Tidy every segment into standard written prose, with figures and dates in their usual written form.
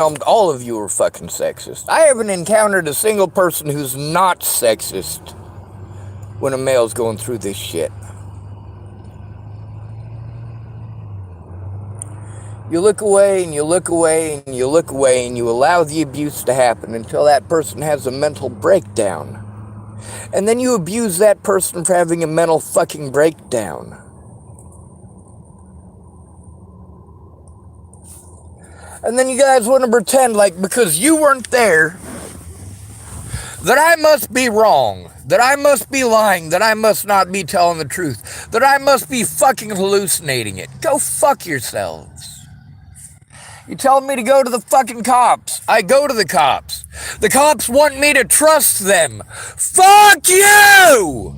all of you are fucking sexist. I haven't encountered a single person who's not sexist when a male's going through this shit. You look away and you look away and you look away and you allow the abuse to happen until that person has a mental breakdown. And then you abuse that person for having a mental fucking breakdown. And then you guys want to pretend like because you weren't there, that I must be wrong, that I must be lying, that I must not be telling the truth, that I must be fucking hallucinating it. Go fuck yourselves. You telling me to go to the fucking cops. I go to the cops. The cops want me to trust them. Fuck you!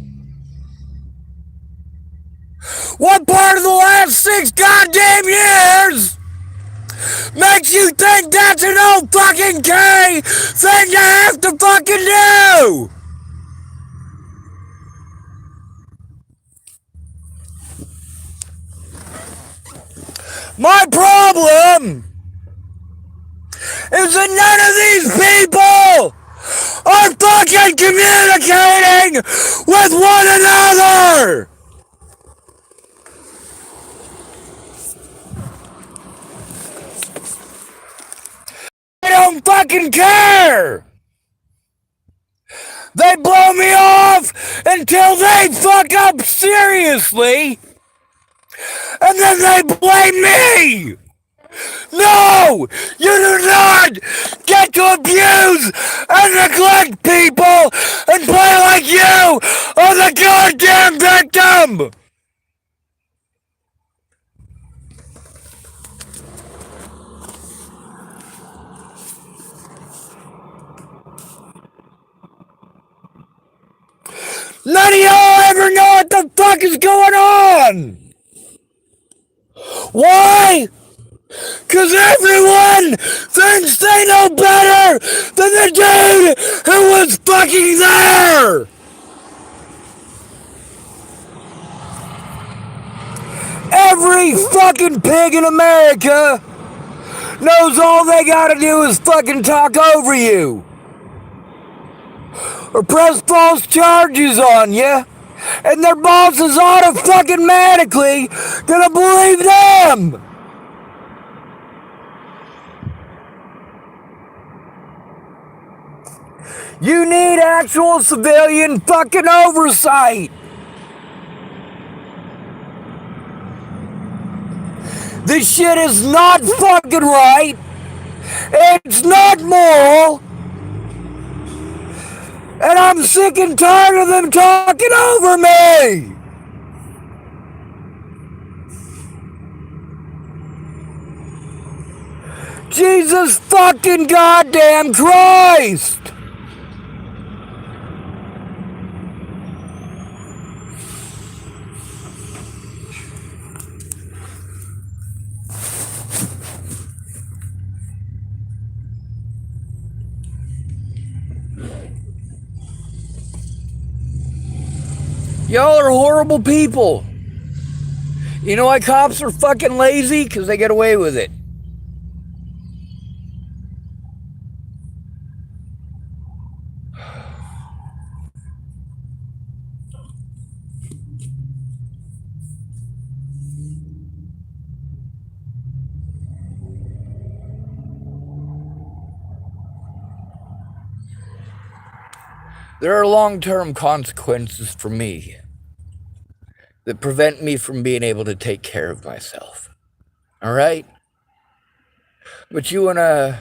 What part of the last 6 goddamn years makes you think that's an old fucking K thing you have to fucking do? My problem is that none of these people are fucking communicating with one another. I don't fucking care. They blow me off until they fuck up seriously, and then they blame me. No! You do not get to abuse and neglect people and play like you are the goddamn victim! None of y'all ever know what the fuck is going on! Why? Cause everyone thinks they know better than the dude who was fucking there! Every fucking pig in America knows all they gotta do is fucking talk over you. Or press false charges on you. And their boss is automatically gonna believe them. You need actual civilian fucking oversight. This shit is not fucking right. It's not moral. And I'm sick and tired of them talking over me. Jesus fucking goddamn Christ. Y'all are horrible people. You know why cops are fucking lazy? Because they get away with it. There are long-term consequences for me that prevent me from being able to take care of myself. All right? But you want to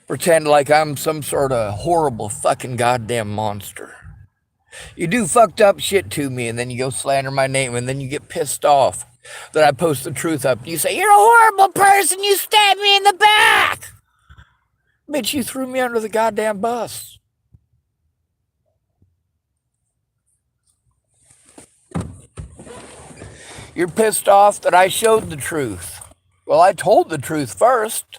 pretend like I'm some sort of horrible fucking goddamn monster. You do fucked up shit to me, and then you go slander my name, and then you get pissed off that I post the truth up. You say, you're a horrible person, you stabbed me in the back. Bitch, you threw me under the goddamn bus. You're pissed off that I showed the truth. Well, I told the truth first.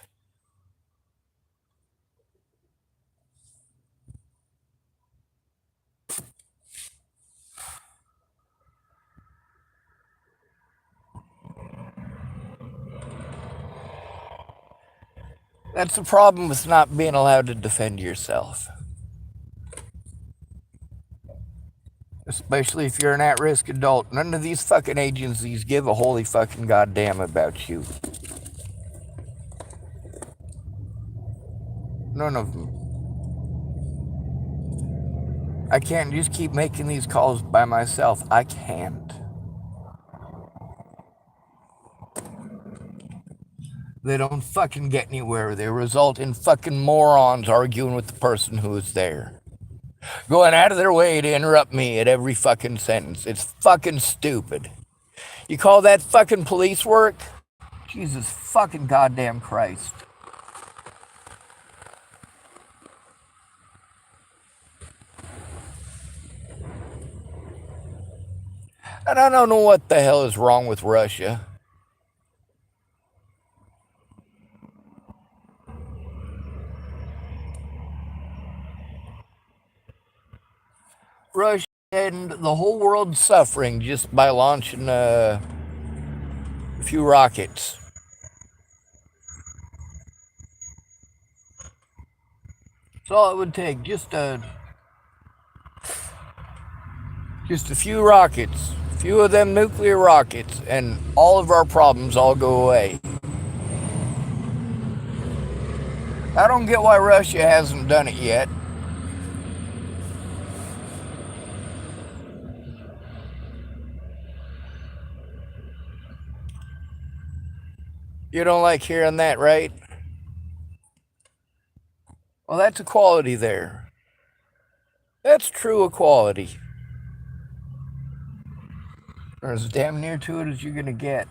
That's the problem with not being allowed to defend yourself. Especially if you're an at-risk adult. None of these fucking agencies give a holy fucking goddamn about you. None of them. I can't just keep making these calls by myself. I can't. They don't fucking get anywhere. They result in fucking morons arguing with the person who is there. Going out of their way to interrupt me at every fucking sentence. It's fucking stupid. You call that fucking police work? Jesus fucking goddamn Christ. And I don't know what the hell is wrong with Russia. Russia and the whole world suffering just by launching a few rockets. That's all it would take, just a few rockets, a few of them nuclear rockets, and all of our problems all go away. I don't get why Russia hasn't done it yet. You don't like hearing that, right? Well, that's equality there. That's true equality. Or as damn near to it as you're gonna get.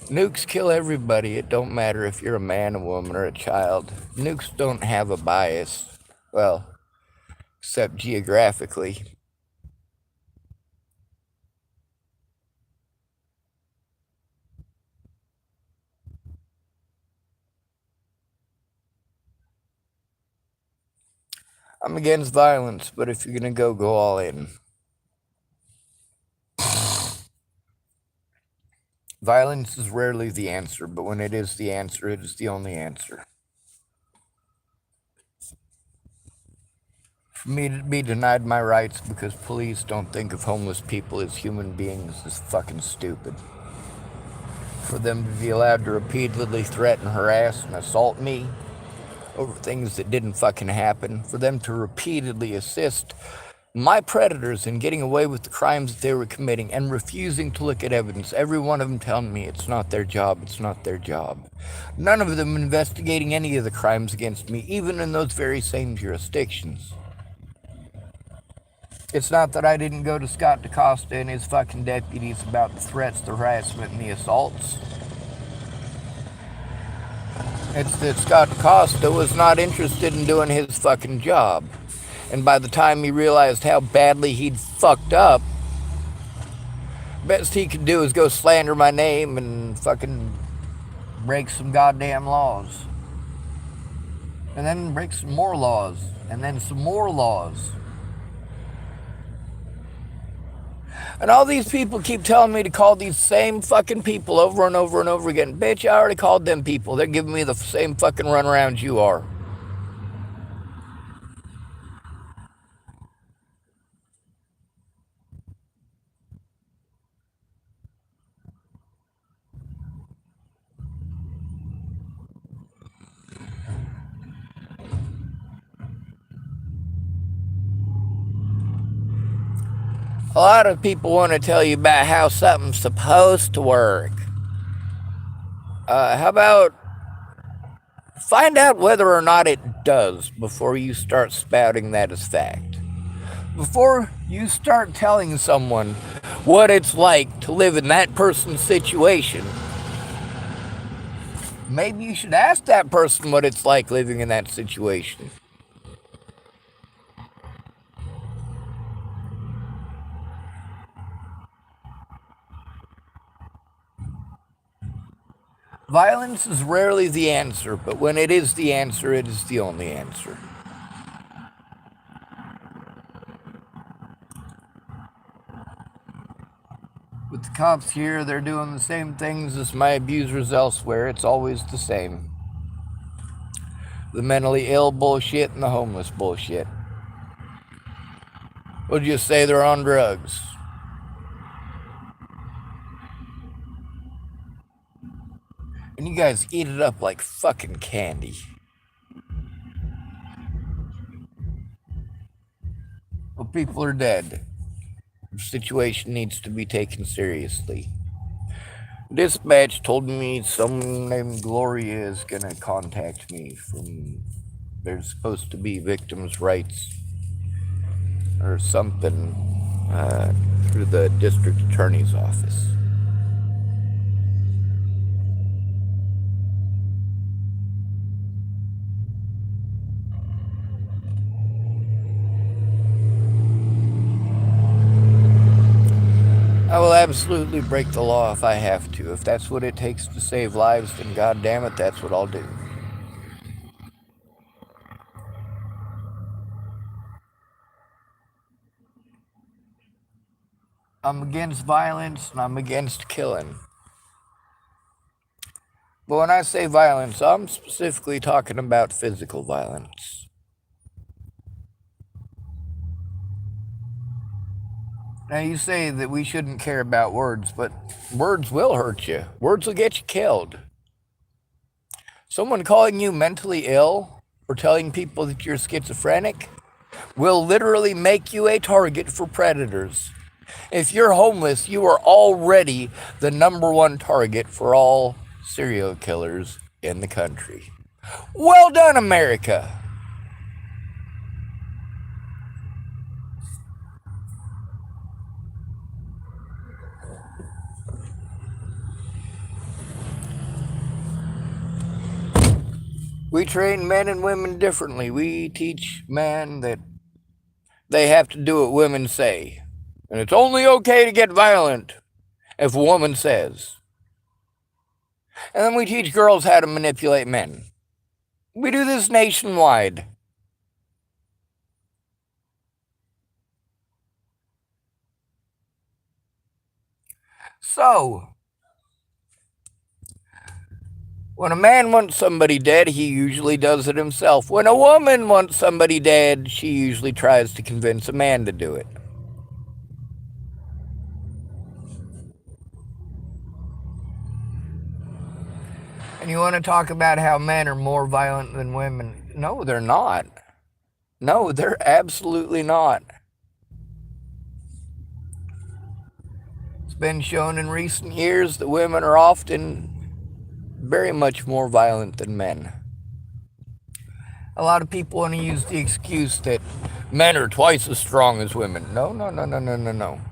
Nukes kill everybody. It don't matter if you're a man, a woman, or a child. Nukes don't have a bias. Well, except geographically. I'm against violence, but if you're gonna go all in. Violence is rarely the answer, but when it is the answer, it is the only answer. For me to be denied my rights because police don't think of homeless people as human beings is fucking stupid. For them to be allowed to repeatedly threaten, harass, and assault me over things that didn't fucking happen. For them to repeatedly assist my predators in getting away with the crimes that they were committing and refusing to look at evidence. Every one of them telling me it's not their job, it's not their job. None of them investigating any of the crimes against me, even in those very same jurisdictions. It's not that I didn't go to Scott DaCosta and his fucking deputies about the threats, the harassment, and the assaults. It's that Scott DaCosta was not interested in doing his fucking job. And by the time he realized how badly he'd fucked up, best he could do is go slander my name and fucking break some goddamn laws. And then break some more laws. And then some more laws. And all these people keep telling me to call these same fucking people over and over and over again. Bitch, I already called them people. They're giving me the same fucking runaround you are. A lot of people want to tell you about how something's supposed to work. How about find out whether or not it does before you start spouting that as fact. Before you start telling someone what it's like to live in that person's situation, maybe you should ask that person what it's like living in that situation. Violence is rarely the answer, but when it is the answer, it is the only answer. With the cops here, they're doing the same things as my abusers elsewhere. It's always the same. The mentally ill bullshit and the homeless bullshit. We'll just say they're on drugs. And you guys eat it up like fucking candy. Well, people are dead. The situation needs to be taken seriously. Dispatch told me someone named Gloria is gonna contact me from... There's supposed to be victims' rights or something through the district attorney's office. I will absolutely break the law if I have to. If that's what it takes to save lives, then goddamn it, that's what I'll do. I'm against violence and I'm against killing. But when I say violence, I'm specifically talking about physical violence. Now, you say that we shouldn't care about words, but words will hurt you. Words will get you killed. Someone calling you mentally ill or telling people that you're schizophrenic will literally make you a target for predators. If you're homeless, you are already the #1 target for all serial killers in the country. Well done, America! We train men and women differently. We teach men that they have to do what women say. And it's only okay to get violent if a woman says. And then we teach girls how to manipulate men. We do this nationwide. So, when a man wants somebody dead, he usually does it himself. When a woman wants somebody dead, she usually tries to convince a man to do it. And you want to talk about how men are more violent than women? No, they're not. No, they're absolutely not. It's been shown in recent years that women are often very much more violent than men. A lot of people want to use the excuse that men are twice as strong as women. No.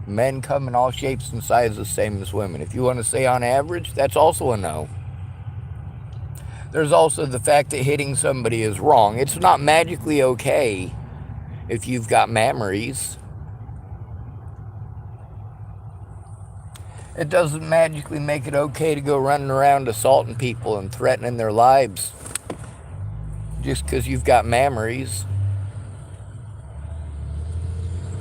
Men come in all shapes and sizes, same as women. If you want to say on average, that's also a no. There's also the fact that hitting somebody is wrong. It's not magically okay if you've got memories. It doesn't magically make it okay to go running around assaulting people and threatening their lives just because you've got memories.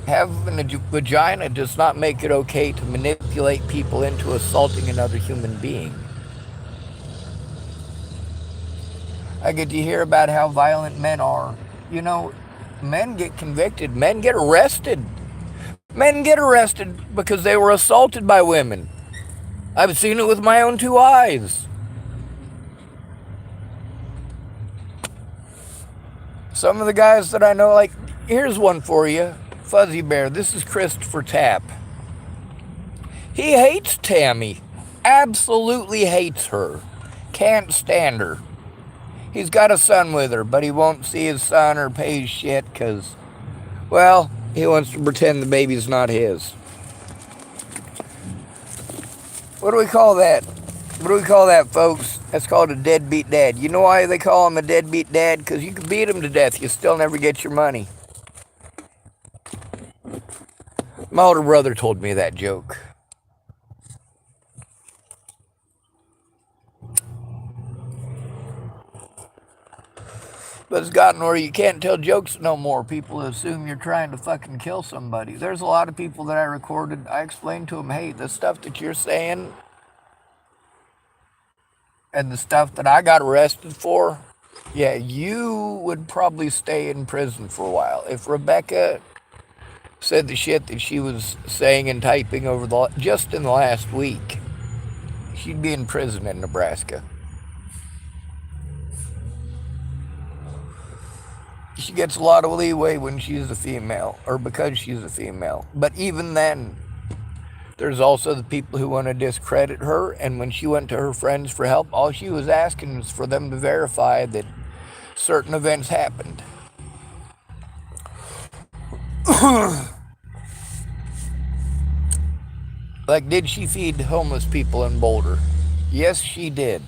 Having a vagina does not make it okay to manipulate people into assaulting another human being. I get to hear about how violent men are. You know, men get convicted, men get arrested. Men get arrested because they were assaulted by women. I've seen it with my own 2 eyes. Some of the guys that I know, like, here's one for you. Fuzzy Bear, this is Christopher Tapp. He hates Tammy. Absolutely hates her. Can't stand her. He's got a son with her, but he won't see his son or pay his shit because, well, he wants to pretend the baby's not his. What do we call that? What do we call that, folks? That's called a deadbeat dad. You know why they call him a deadbeat dad? Because you can beat him to death. You still never get your money. My older brother told me that joke. But it's gotten where you can't tell jokes no more. People assume you're trying to fucking kill somebody. There's a lot of people that I recorded. I explained to them, hey, the stuff that you're saying and the stuff that I got arrested for, yeah, you would probably stay in prison for a while. If Rebecca said the shit that she was saying and typing over just in the last week, she'd be in prison in Nebraska. She gets a lot of leeway when she's a female, or because she's a female. But even then, there's also the people who want to discredit her, and when she went to her friends for help, all she was asking was for them to verify that certain events happened. Like, did she feed homeless people in Boulder? Yes, she did.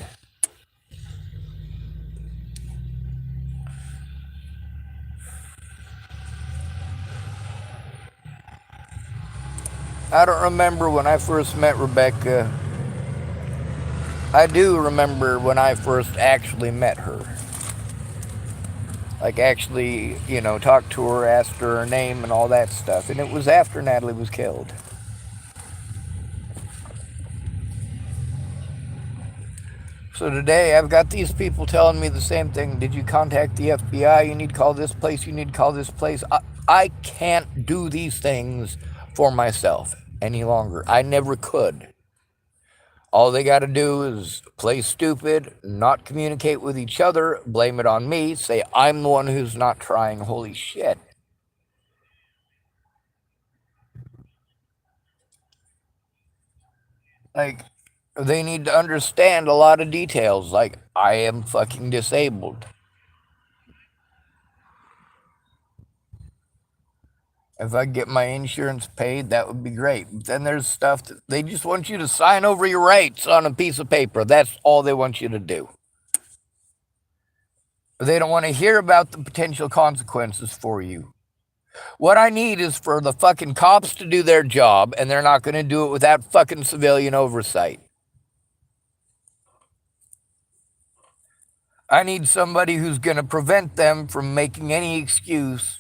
I don't remember when I first met Rebecca. I do remember when I first actually met her. Like, actually, talked to her, asked her name and all that stuff. And it was after Natalie was killed. So today, I've got these people telling me the same thing. Did you contact the FBI? You need to call this place. You need to call this place. I can't do these things for myself any longer. I never could. All they got to do is play stupid, not communicate with each other, blame it on me, say I'm the one who's not trying. Holy shit. Like, they need to understand a lot of details, like I am fucking disabled. If I get my insurance paid, that would be great. But then there's stuff that they just want you to sign over your rights on a piece of paper. That's all they want you to do. They don't want to hear about the potential consequences for you. What I need is for the fucking cops to do their job, and they're not going to do it without fucking civilian oversight. I need somebody who's going to prevent them from making any excuse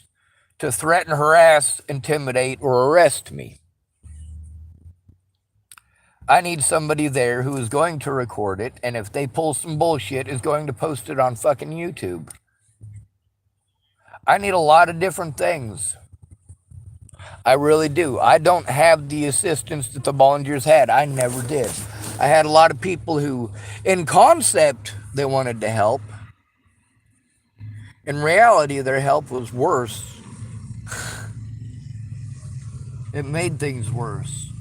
to threaten, harass, intimidate, or arrest me. I need somebody there who is going to record it, and if they pull some bullshit, is going to post it on fucking YouTube. I need a lot of different things. I really do. I don't have the assistance that the Bollingers had. I never did. I had a lot of people who, in concept, they wanted to help. In reality, their help was worse. It made things worse.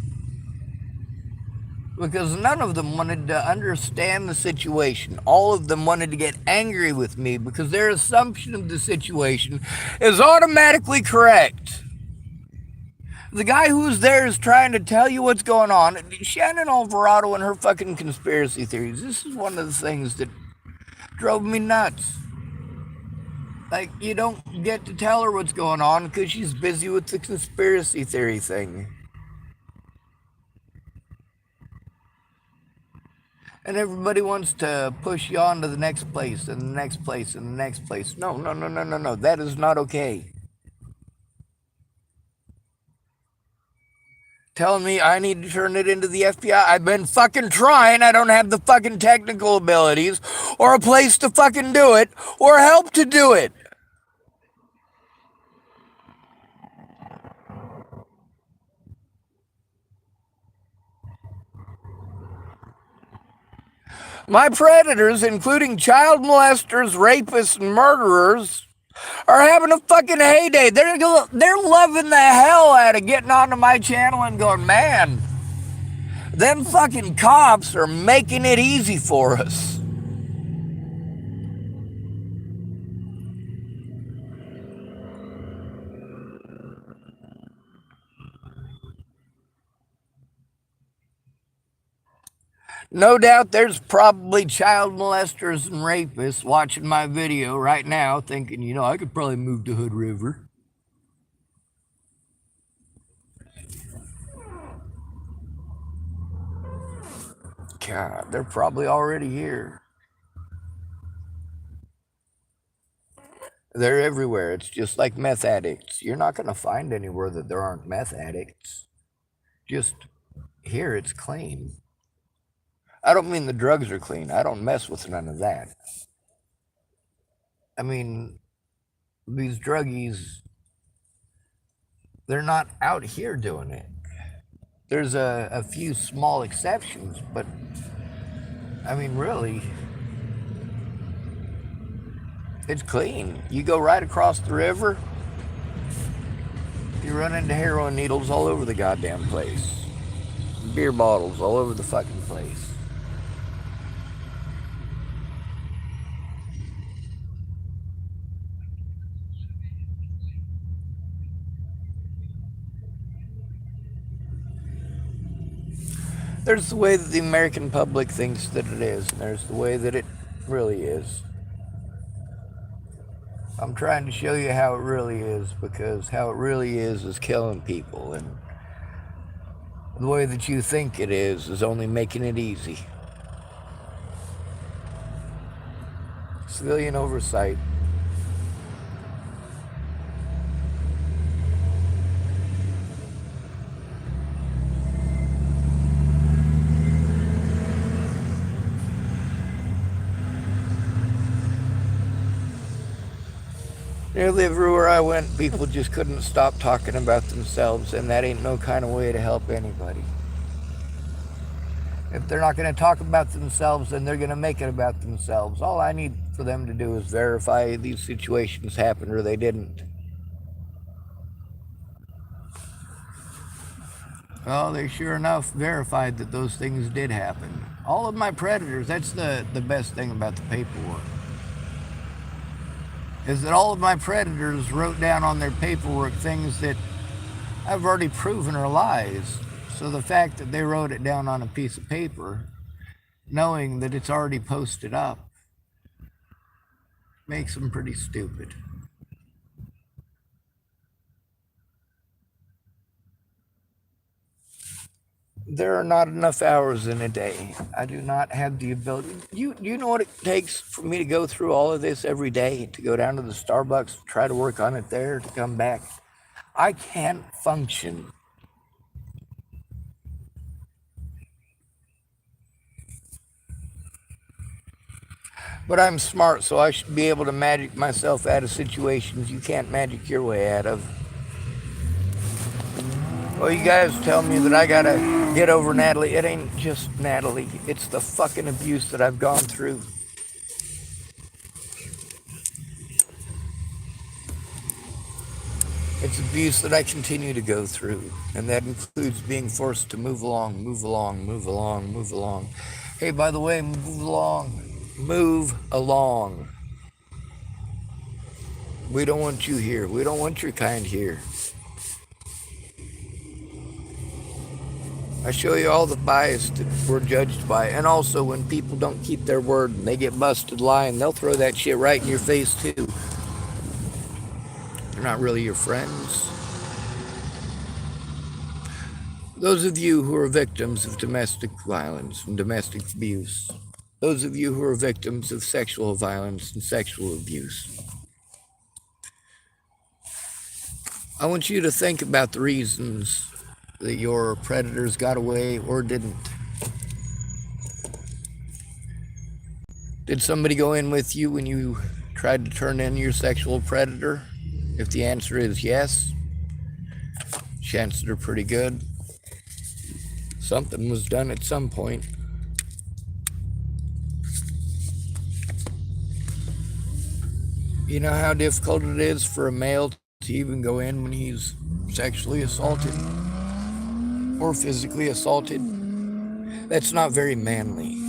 Because none of them wanted to understand the situation. All of them wanted to get angry with me because their assumption of the situation is automatically correct. The guy who's there is trying to tell you what's going on. Shannon Alvarado and her fucking conspiracy theories. This is one of the things that drove me nuts. Like, you don't get to tell her what's going on because she's busy with the conspiracy theory thing. And everybody wants to push you on to the next place and the next place and the next place. No. That is not okay. Telling me I need to turn it into the FBI. I've been fucking trying. I don't have the fucking technical abilities or a place to fucking do it or help to do it. My predators, including child molesters, rapists, and murderers, are having a fucking heyday. They're loving the hell out of getting onto my channel and going, man, them fucking cops are making it easy for us. No doubt there's probably child molesters and rapists watching my video right now thinking, I could probably move to Hood River. God, they're probably already here. They're everywhere. It's just like meth addicts. You're not going to find anywhere that there aren't meth addicts. Just here, it's clean. I don't mean the drugs are clean. I don't mess with none of that. I mean, these druggies, they're not out here doing it. There's a few small exceptions, but I mean, really, it's clean. You go right across the river, you run into heroin needles all over the goddamn place, beer bottles all over the fucking place. There's the way that the American public thinks that it is, and there's the way that it really is. I'm trying to show you how it really is, because how it really is killing people, and the way that you think it is only making it easy. Civilian oversight. Nearly everywhere I went, people just couldn't stop talking about themselves, and that ain't no kind of way to help anybody. If they're not going to talk about themselves, then they're going to make it about themselves. All I need for them to do is verify these situations happened or they didn't. Well, they sure enough verified that those things did happen. All of my predators, that's the best thing about the paperwork, is that all of my predators wrote down on their paperwork things that I've already proven are lies. So the fact that they wrote it down on a piece of paper, knowing that it's already posted up, makes them pretty stupid. There are not enough hours in a day. I do not have the ability. You know what it takes for me to go through all of this every day, to go down to the Starbucks, try to work on it there, to come back? I can't function. But I'm smart, so I should be able to magic myself out of situations you can't magic your way out of. Well, you guys tell me that I gotta get over Natalie. It ain't just Natalie. It's the fucking abuse that I've gone through. It's abuse that I continue to go through, and that includes being forced to move along, move along, move along, move along. Hey, by the way, move along. Move along. We don't want you here. We don't want your kind here. I show you all the bias that we're judged by. And also, when people don't keep their word and they get busted lying, they'll throw that shit right in your face, too. They're not really your friends. Those of you who are victims of domestic violence and domestic abuse, those of you who are victims of sexual violence and sexual abuse, I want you to think about the reasons that your predators got away or didn't. Did somebody go in with you when you tried to turn in your sexual predator? If the answer is yes, chances are pretty good. Something was done at some point. You know how difficult it is for a male to even go in when he's sexually assaulted or physically assaulted? That's not very manly.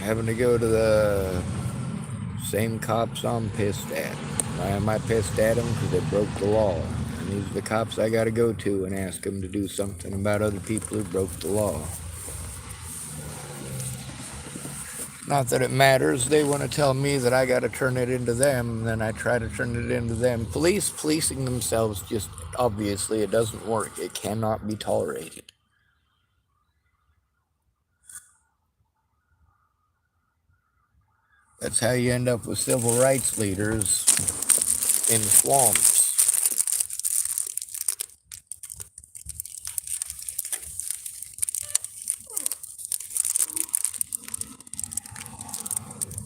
Having to go to the same cops I'm pissed at. Why am I pissed at them? Because they broke the law. And these are the cops I got to go to and ask them to do something about other people who broke the law. Not that it matters. They want to tell me that I got to turn it into them, and then I try to turn it into them. Policing themselves, just obviously it doesn't work. It cannot be tolerated. That's how you end up with civil rights leaders in swamps.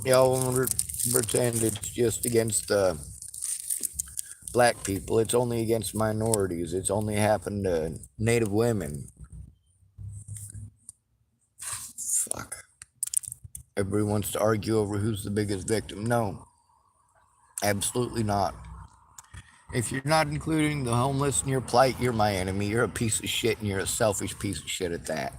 Y'all pretend it's just against black people. It's only against minorities. It's only happened to Native women. Fuck. Everybody wants to argue over who's the biggest victim. No, absolutely not. If you're not including the homeless in your plight, you're my enemy. You're a piece of shit, and you're a selfish piece of shit at that.